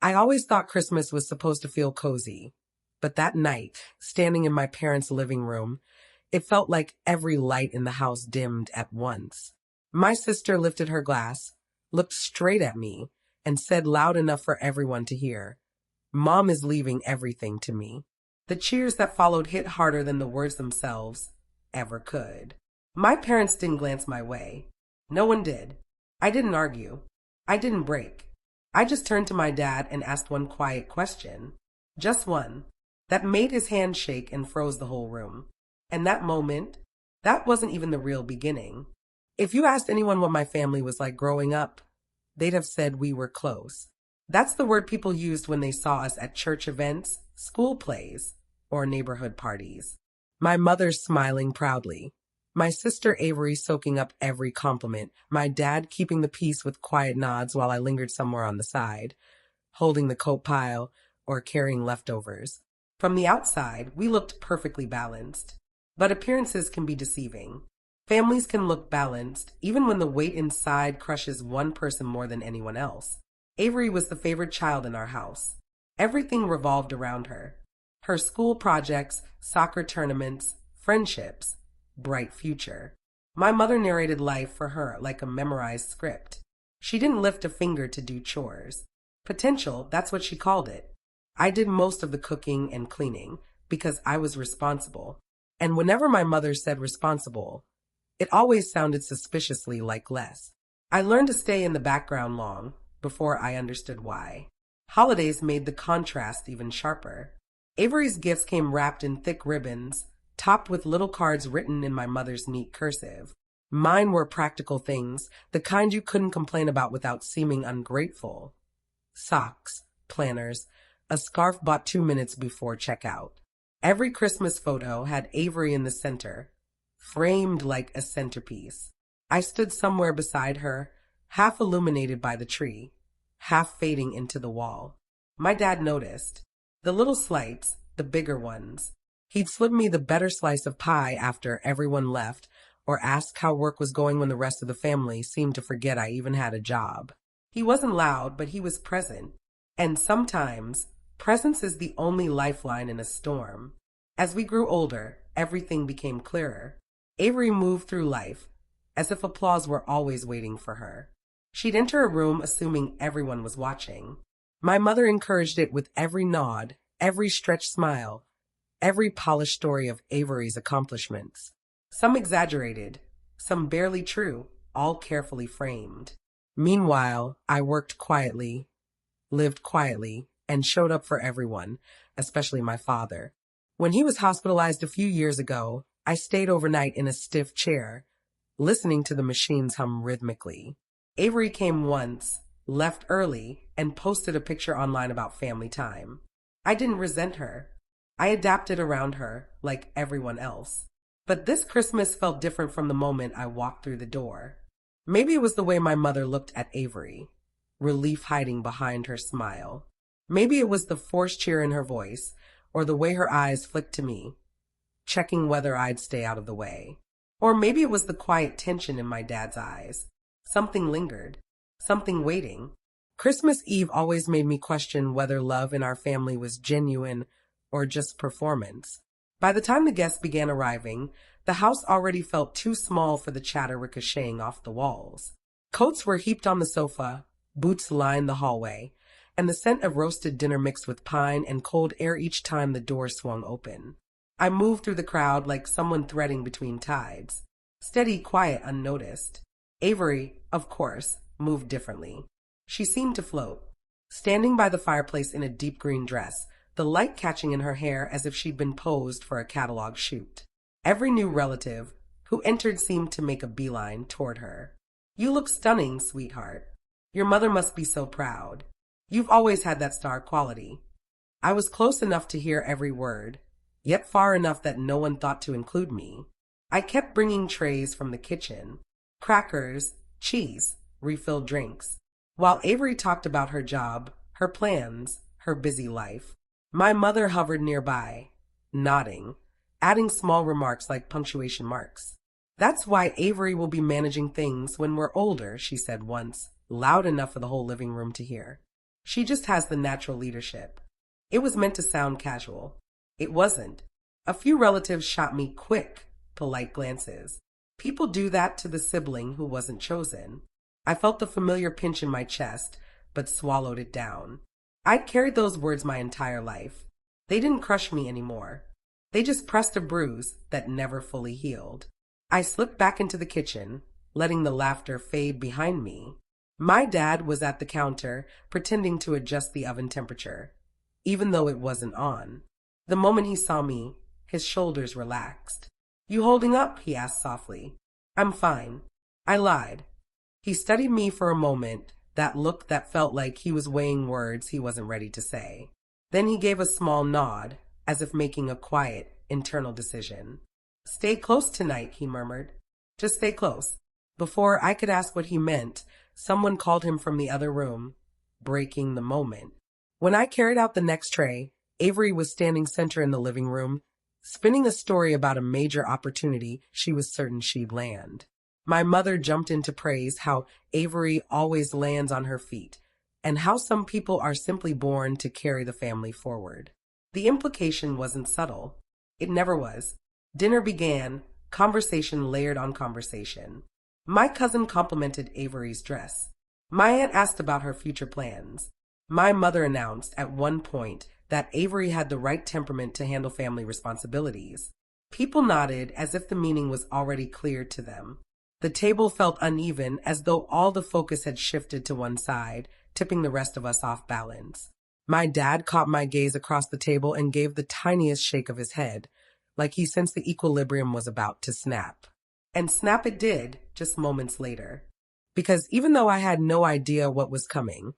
I always thought Christmas was supposed to feel cozy, but that night, standing in my parents' living room, it felt like every light in the house dimmed at once. My sister lifted her glass, looked straight at me, and said loud enough for everyone to hear, "Mom is leaving everything to me." The cheers that followed hit harder than the words themselves ever could. My parents didn't glance my way. No one did. I didn't argue. I didn't break. I just turned to my dad and asked one quiet question. Just one. That made his hand shake and froze the whole room. And that moment, that wasn't even the real beginning. If you asked anyone what my family was like growing up, they'd have said we were close. That's the word people used when they saw us at church events, school plays, or neighborhood parties. My mother smiling proudly. My sister Avery soaking up every compliment. My dad keeping the peace with quiet nods while I lingered somewhere on the side, holding the coat pile or carrying leftovers. From the outside, we looked perfectly balanced. But appearances can be deceiving. Families can look balanced even when the weight inside crushes one person more than anyone else. Avery was the favorite child in our house. Everything revolved around her. Her school projects, soccer tournaments, friendships, bright future. My mother narrated life for her like a memorized script. She didn't lift a finger to do chores. Potential, that's what she called it. I did most of the cooking and cleaning because I was responsible. And whenever my mother said responsible, it always sounded suspiciously like less. I learned to stay in the background long before I understood why. Holidays made the contrast even sharper. Avery's gifts came wrapped in thick ribbons, topped with little cards written in my mother's neat cursive. Mine were practical things, the kind you couldn't complain about without seeming ungrateful. Socks, planners, a scarf bought 2 minutes before checkout. Every Christmas photo had Avery in the center, framed like a centerpiece. I stood somewhere beside her, half illuminated by the tree, half fading into the wall. My dad noticed. The little slights, the bigger ones. He'd slip me the better slice of pie after everyone left, or ask how work was going when the rest of the family seemed to forget I even had a job. He wasn't loud, but he was present. And sometimes, presence is the only lifeline in a storm. As we grew older, everything became clearer. Avery moved through life, as if applause were always waiting for her. She'd enter a room assuming everyone was watching. My mother encouraged it with every nod, every stretched smile, every polished story of Avery's accomplishments. Some exaggerated, some barely true, all carefully framed. Meanwhile, I worked quietly, lived quietly, and showed up for everyone, especially my father. When he was hospitalized a few years ago, I stayed overnight in a stiff chair, listening to the machines hum rhythmically. Avery came once, left early, and posted a picture online about family time. I didn't resent her. I adapted around her, like everyone else. But this Christmas felt different from the moment I walked through the door. Maybe it was the way my mother looked at Avery, relief hiding behind her smile. Maybe it was the forced cheer in her voice, or the way her eyes flicked to me, checking whether I'd stay out of the way. Or maybe it was the quiet tension in my dad's eyes. Something lingered, something waiting. Christmas Eve always made me question whether love in our family was genuine or just performance. By the time the guests began arriving, the house already felt too small for the chatter ricocheting off the walls. Coats were heaped on the sofa, boots lined the hallway, and the scent of roasted dinner mixed with pine and cold air each time the door swung open. I moved through the crowd like someone threading between tides. Steady, quiet, unnoticed. Avery, of course, moved differently. She seemed to float, standing by the fireplace in a deep green dress, the light catching in her hair as if she'd been posed for a catalog shoot. Every new relative who entered seemed to make a beeline toward her. "You look stunning, sweetheart. Your mother must be so proud. You've always had that star quality." I was close enough to hear every word, yet far enough that no one thought to include me. I kept bringing trays from the kitchen, crackers, cheese, refilled drinks, while Avery talked about her job, her plans, her busy life. My mother hovered nearby, nodding, adding small remarks like punctuation marks. "That's why Avery will be managing things when we're older," she said once, loud enough for the whole living room to hear. She just has the natural leadership. It was meant to sound casual. It wasn't. A few relatives shot me quick, polite glances. People do that to the sibling who wasn't chosen. I felt the familiar pinch in my chest, but swallowed it down. I'd carried those words my entire life. They didn't crush me anymore. They just pressed a bruise that never fully healed. I slipped back into the kitchen, letting the laughter fade behind me. My dad was at the counter, pretending to adjust the oven temperature, even though it wasn't on. The moment he saw me, his shoulders relaxed. "You holding up?" he asked softly. "I'm fine." I lied. He studied me for a moment, that look that felt like he was weighing words he wasn't ready to say. Then he gave a small nod, as if making a quiet, internal decision. "Stay close tonight," he murmured. "Just stay close." Before I could ask what he meant, someone called him from the other room, breaking the moment. When I carried out the next tray, Avery was standing center in the living room, spinning a story about a major opportunity she was certain she'd land. My mother jumped in to praise how Avery always lands on her feet, and how some people are simply born to carry the family forward. The implication wasn't subtle. It never was. Dinner began, conversation layered on conversation. My cousin complimented Avery's dress. My aunt asked about her future plans. My mother announced at one point that Avery had the right temperament to handle family responsibilities. People nodded as if the meaning was already clear to them. The table felt uneven, as though all the focus had shifted to one side, tipping the rest of us off balance. My dad caught my gaze across the table and gave the tiniest shake of his head, like he sensed the equilibrium was about to snap. And snap it did, just moments later. Because even though I had no idea what was coming,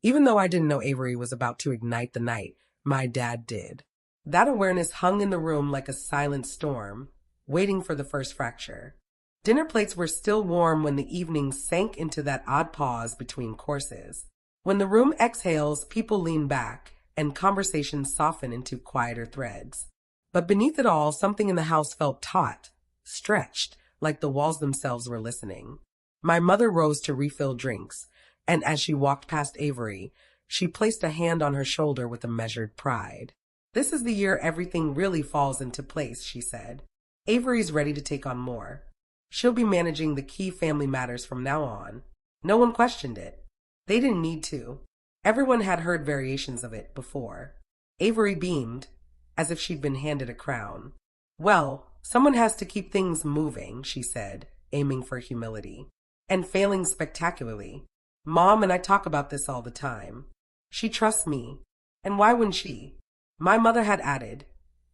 even though I didn't know Avery was about to ignite the night, my dad did. That awareness hung in the room like a silent storm, waiting for the first fracture. Dinner plates were still warm when the evening sank into that odd pause between courses. When the room exhales, people lean back, and conversations soften into quieter threads. But beneath it all, something in the house felt taut, stretched, like the walls themselves were listening. My mother rose to refill drinks, and as she walked past Avery, she placed a hand on her shoulder with a measured pride. "This is the year everything really falls into place," she said. "Avery's ready to take on more. She'll be managing the key family matters from now on." No one questioned it. They didn't need to. Everyone had heard variations of it before. Avery beamed, as if she'd been handed a crown. "Well, someone has to keep things moving," she said, aiming for humility. "And failing spectacularly. Mom and I talk about this all the time. She trusts me. And why wouldn't she?" My mother had added,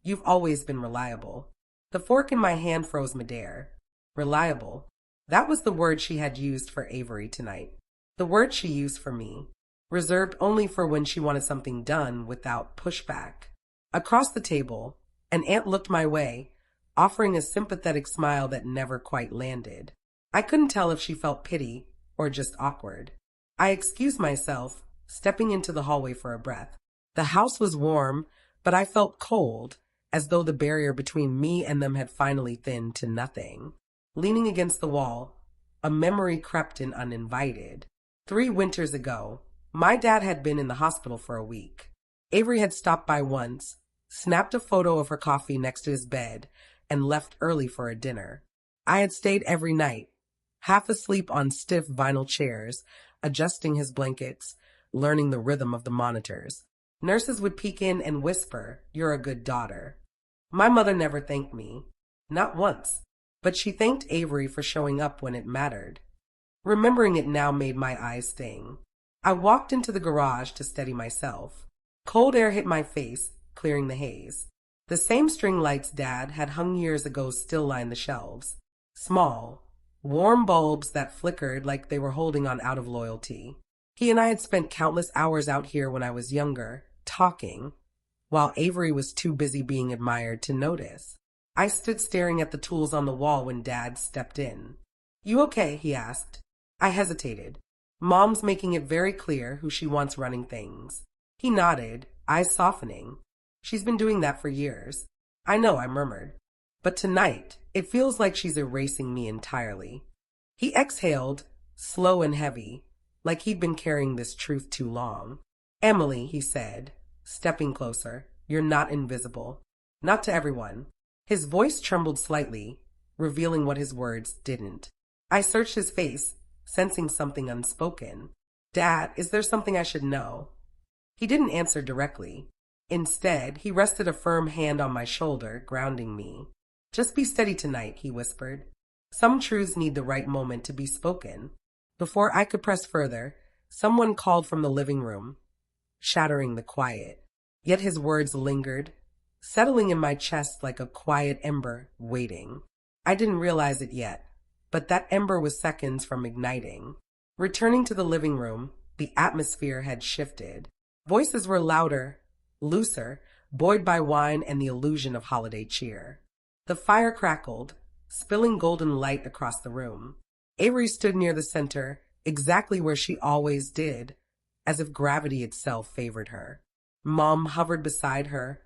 "You've always been reliable." The fork in my hand froze midair. Reliable. That was the word she had used for Avery tonight. The word she used for me. Reserved only for when she wanted something done without pushback. Across the table, an aunt looked my way, offering a sympathetic smile that never quite landed. I couldn't tell if she felt pity or just awkward. I excused myself, stepping into the hallway for a breath. The house was warm, but I felt cold, as though the barrier between me and them had finally thinned to nothing. Leaning against the wall, a memory crept in uninvited. 3 winters ago, my dad had been in the hospital for a week. Avery had stopped by once, snapped a photo of her coffee next to his bed, and left early for a dinner. I had stayed every night, half asleep on stiff vinyl chairs, adjusting his blankets, learning the rhythm of the monitors. Nurses would peek in and whisper, "You're a good daughter." My mother never thanked me. Not once. But she thanked Avery for showing up when it mattered. Remembering it now made my eyes sting. I walked into the garage to steady myself. Cold air hit my face, clearing the haze. The same string lights Dad had hung years ago still lined the shelves. Small, warm bulbs that flickered like they were holding on out of loyalty. He and I had spent countless hours out here when I was younger, talking, while Avery was too busy being admired to notice. I stood staring at the tools on the wall when Dad stepped in. "You okay?" he asked. I hesitated. Mom's making it very clear who she wants running things. He nodded, eyes softening. "She's been doing that for years." "I know," I murmured. "But tonight, it feels like she's erasing me entirely." He exhaled, slow and heavy, like he'd been carrying this truth too long. Emily, he said, stepping closer, you're not invisible. Not to everyone. His voice trembled slightly, revealing what his words didn't. I searched his face, sensing something unspoken. Dad, is there something I should know? He didn't answer directly. Instead, he rested a firm hand on my shoulder, grounding me. Just be steady tonight, he whispered. Some truths need the right moment to be spoken. Before I could press further, someone called from the living room, shattering the quiet. Yet his words lingered, settling in my chest like a quiet ember, waiting. I didn't realize it yet, but that ember was seconds from igniting. Returning to the living room, the atmosphere had shifted. Voices were louder, looser, buoyed by wine and the illusion of holiday cheer. The fire crackled, spilling golden light across the room. Avery stood near the center, exactly where she always did, as if gravity itself favored her. Mom hovered beside her,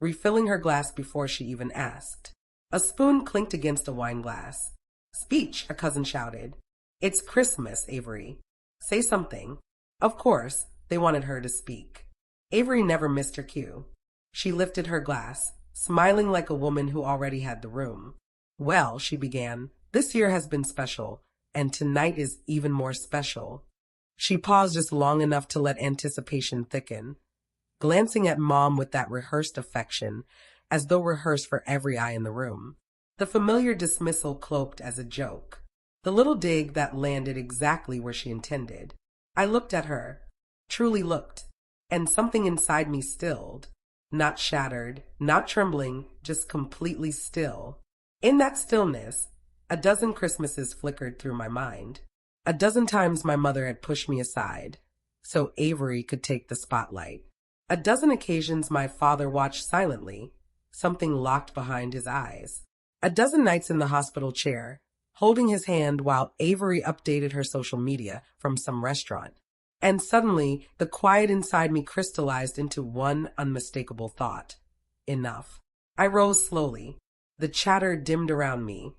refilling her glass before she even asked. A spoon clinked against a wine glass. Speech, a cousin shouted. It's Christmas, Avery. Say something. Of course, they wanted her to speak. Avery never missed her cue. She lifted her glass, smiling like a woman who already had the room. Well, she began, this year has been special, and tonight is even more special. She paused just long enough to let anticipation thicken, glancing at Mom with that rehearsed affection, as though rehearsed for every eye in the room. The familiar dismissal cloaked as a joke, the little dig that landed exactly where she intended. I looked at her, truly looked, and something inside me stilled. Not shattered, not trembling, just completely still. In that stillness, a dozen Christmases flickered through my mind. A dozen times my mother had pushed me aside, so Avery could take the spotlight. A dozen occasions my father watched silently, something locked behind his eyes. A dozen nights in the hospital chair, holding his hand while Avery updated her social media from some restaurant. And suddenly, the quiet inside me crystallized into one unmistakable thought. Enough. I rose slowly. The chatter dimmed around me,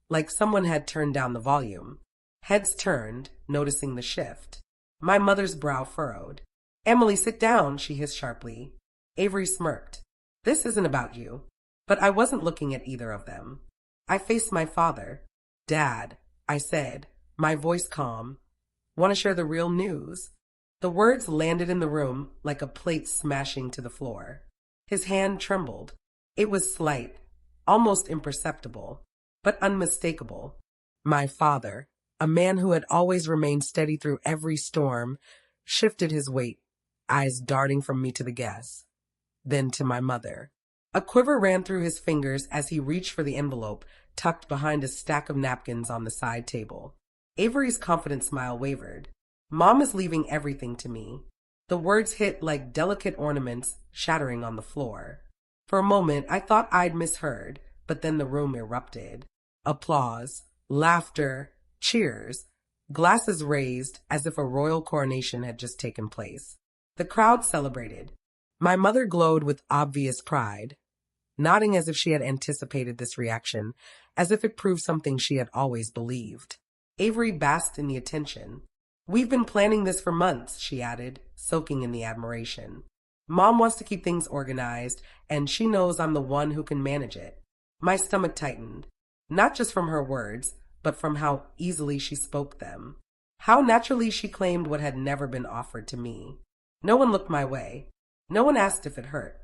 like someone had turned down the volume. Heads turned, noticing the shift. My mother's brow furrowed. Emily, sit down, she hissed sharply. Avery smirked. This isn't about you. But I wasn't looking at either of them. I faced my father. Dad, I said, my voice calm. Want to share the real news? The words landed in the room like a plate smashing to the floor. His hand trembled. It was slight, almost imperceptible, but unmistakable. My father, a man who had always remained steady through every storm, shifted his weight, eyes darting from me to the guests, then to my mother. A quiver ran through his fingers as he reached for the envelope tucked behind a stack of napkins on the side table. Avery's confident smile wavered. Mom is leaving everything to me. The words hit like delicate ornaments shattering on the floor. For a moment, I thought I'd misheard, but then the room erupted. Applause, laughter, cheers, glasses raised as if a royal coronation had just taken place. The crowd celebrated. My mother glowed with obvious pride, nodding as if she had anticipated this reaction, as if it proved something she had always believed. Avery basked in the attention. We've been planning this for months, she added, soaking in the admiration. Mom wants to keep things organized, and she knows I'm the one who can manage it. My stomach tightened, not just from her words, but from how easily she spoke them. How naturally she claimed what had never been offered to me. No one looked my way. No one asked if it hurt.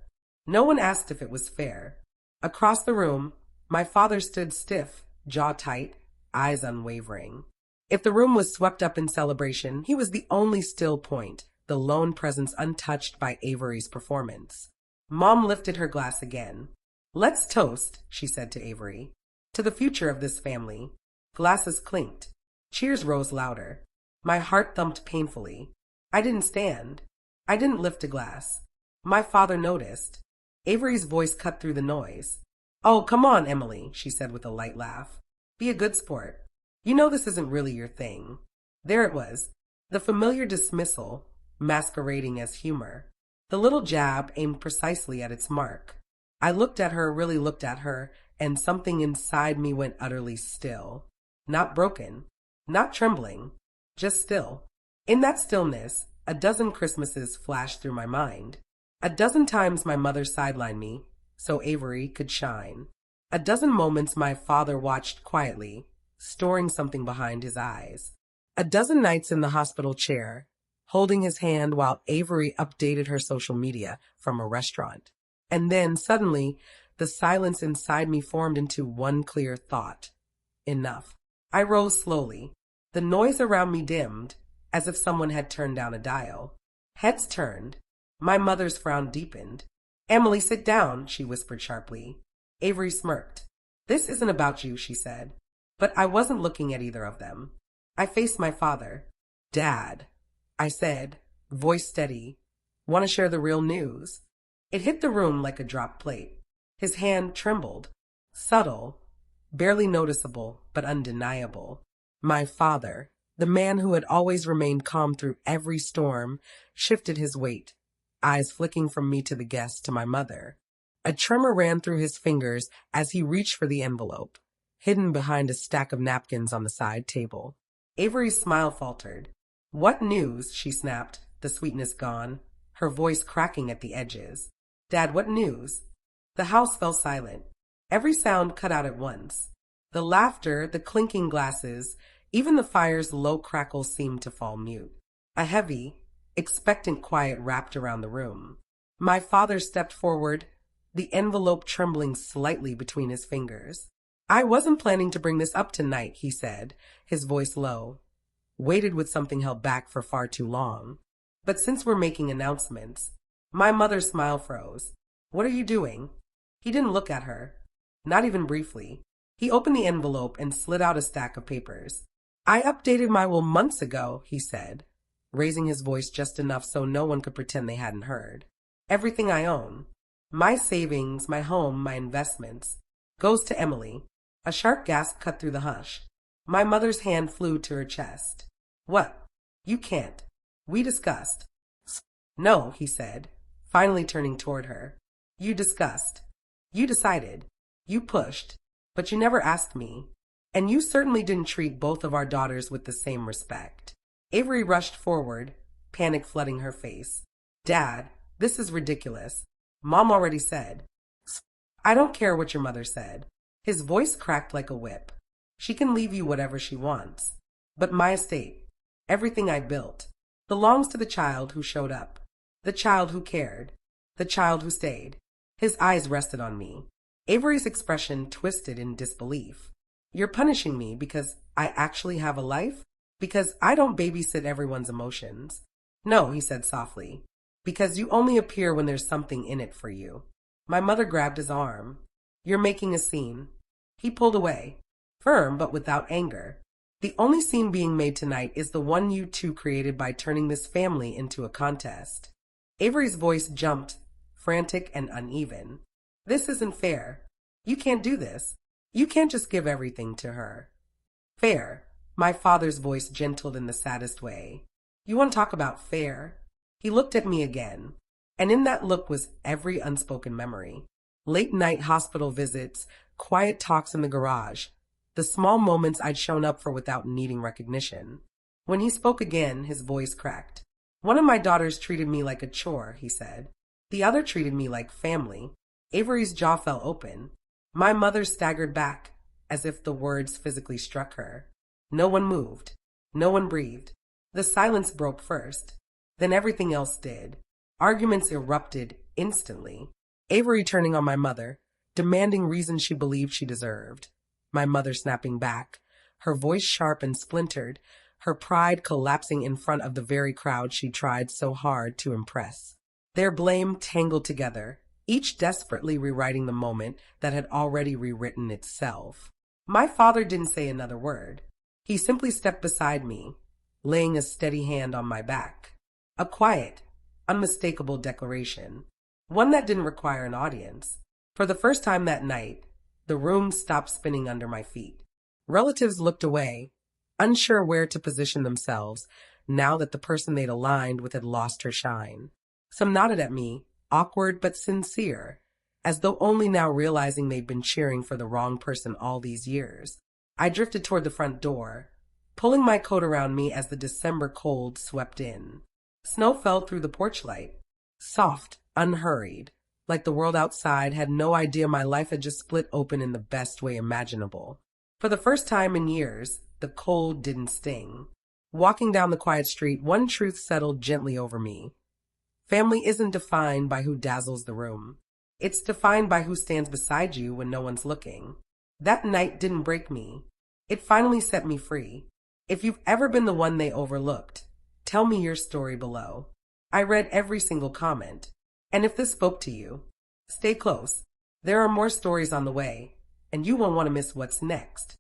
No one asked if it was fair. Across the room, my father stood stiff, jaw tight, eyes unwavering. If the room was swept up in celebration, he was the only still point, the lone presence untouched by Avery's performance. Mom lifted her glass again. Let's toast, she said to Avery, to the future of this family. Glasses clinked. Cheers rose louder. My heart thumped painfully. I didn't stand. I didn't lift a glass. My father noticed. Avery's voice cut through the noise. Oh, come on, Emily, she said with a light laugh. Be a good sport. You know this isn't really your thing. There it was, the familiar dismissal, masquerading as humor. The little jab aimed precisely at its mark. I looked at her, really looked at her, and something inside me went utterly still. Not broken, not trembling, just still. In that stillness, A dozen Christmases flashed through my mind. A dozen times my mother sidelined me so Avery could shine. A dozen moments my father watched quietly, storing something behind his eyes. A dozen nights in the hospital chair, holding his hand while Avery updated her social media from a restaurant. And then, suddenly, the silence inside me formed into one clear thought. Enough. I rose slowly. The noise around me dimmed, as if someone had turned down a dial. Heads turned. My mother's frown deepened. "Emily, sit down," she whispered sharply. Avery smirked. "This isn't about you," she said. But I wasn't looking at either of them. I faced my father. "Dad," I said, voice steady, "want to share the real news?" It hit the room like a dropped plate. His hand trembled. Subtle, barely noticeable, but undeniable. My father, the man who had always remained calm through every storm, shifted his weight, eyes flicking from me to the guest to my mother. A tremor ran through his fingers as he reached for the envelope, hidden behind a stack of napkins on the side table. Avery's smile faltered. "What news?" she snapped, the sweetness gone, her voice cracking at the edges. "Dad, what news?" The house fell silent. Every sound cut out at once. The laughter, the clinking glasses, even the fire's low crackle seemed to fall mute. A heavy, expectant quiet wrapped around the room. My father stepped forward, the envelope trembling slightly between his fingers. "I wasn't planning to bring this up tonight," he said, his voice low, weighted with something held back for far too long. "But since we're making announcements..." My mother's smile froze. "What are you doing?" He didn't look at her, not even briefly. He opened the envelope and slid out a stack of papers. "I updated my will months ago," he said, raising his voice just enough so no one could pretend they hadn't heard. "Everything I own, my savings, my home, my investments, goes to Emily." A sharp gasp cut through the hush. My mother's hand flew to her chest. "What? You can't. We discussed." "No," he said, finally turning toward her. "You discussed. You decided. You pushed. But you never asked me. And you certainly didn't treat both of our daughters with the same respect." Avery rushed forward, panic flooding her face. "Dad, this is ridiculous. Mom already said." "I don't care what your mother said." His voice cracked like a whip. "She can leave you whatever she wants. But my estate, everything I built, belongs to the child who showed up, the child who cared, the child who stayed." His eyes rested on me. Avery's expression twisted in disbelief. "You're punishing me because I actually have a life? Because I don't babysit everyone's emotions?" "No," he said softly. "Because you only appear when there's something in it for you." My mother grabbed his arm. "You're making a scene." He pulled away, firm but without anger. "The only scene being made tonight is the one you two created by turning this family into a contest." Avery's voice jumped, frantic and uneven. "This isn't fair. You can't do this. You can't just give everything to her." "Fair." My father's voice gentled in the saddest way. "You want to talk about fair?" He looked at me again, and in that look was every unspoken memory. Late-night hospital visits, quiet talks in the garage, the small moments I'd shown up for without needing recognition. When he spoke again, his voice cracked. "One of my daughters treated me like a chore," he said. "The other treated me like family." Avery's jaw fell open. My mother staggered back, as if the words physically struck her. No one moved. No one breathed. The silence broke first. Then everything else did. Arguments erupted instantly. Avery turning on my mother, demanding reasons she believed she deserved. My mother snapping back, her voice sharp and splintered, her pride collapsing in front of the very crowd she tried so hard to impress. Their blame tangled together, each desperately rewriting the moment that had already rewritten itself. My father didn't say another word. He simply stepped beside me, laying a steady hand on my back. A quiet, unmistakable declaration, one that didn't require an audience. For the first time that night, the room stopped spinning under my feet. Relatives looked away, unsure where to position themselves now that the person they'd aligned with had lost her shine. Some nodded at me, awkward but sincere, as though only now realizing they'd been cheering for the wrong person all these years. I drifted toward the front door, pulling my coat around me as the December cold swept in. Snow fell through the porch light, soft, unhurried, like the world outside had no idea my life had just split open in the best way imaginable. For the first time in years, the cold didn't sting. Walking down the quiet street, one truth settled gently over me. Family isn't defined by who dazzles the room. It's defined by who stands beside you when no one's looking. That night didn't break me. It finally set me free. If you've ever been the one they overlooked, tell me your story below. I read every single comment. And if this spoke to you, stay close. There are more stories on the way, and you won't want to miss what's next.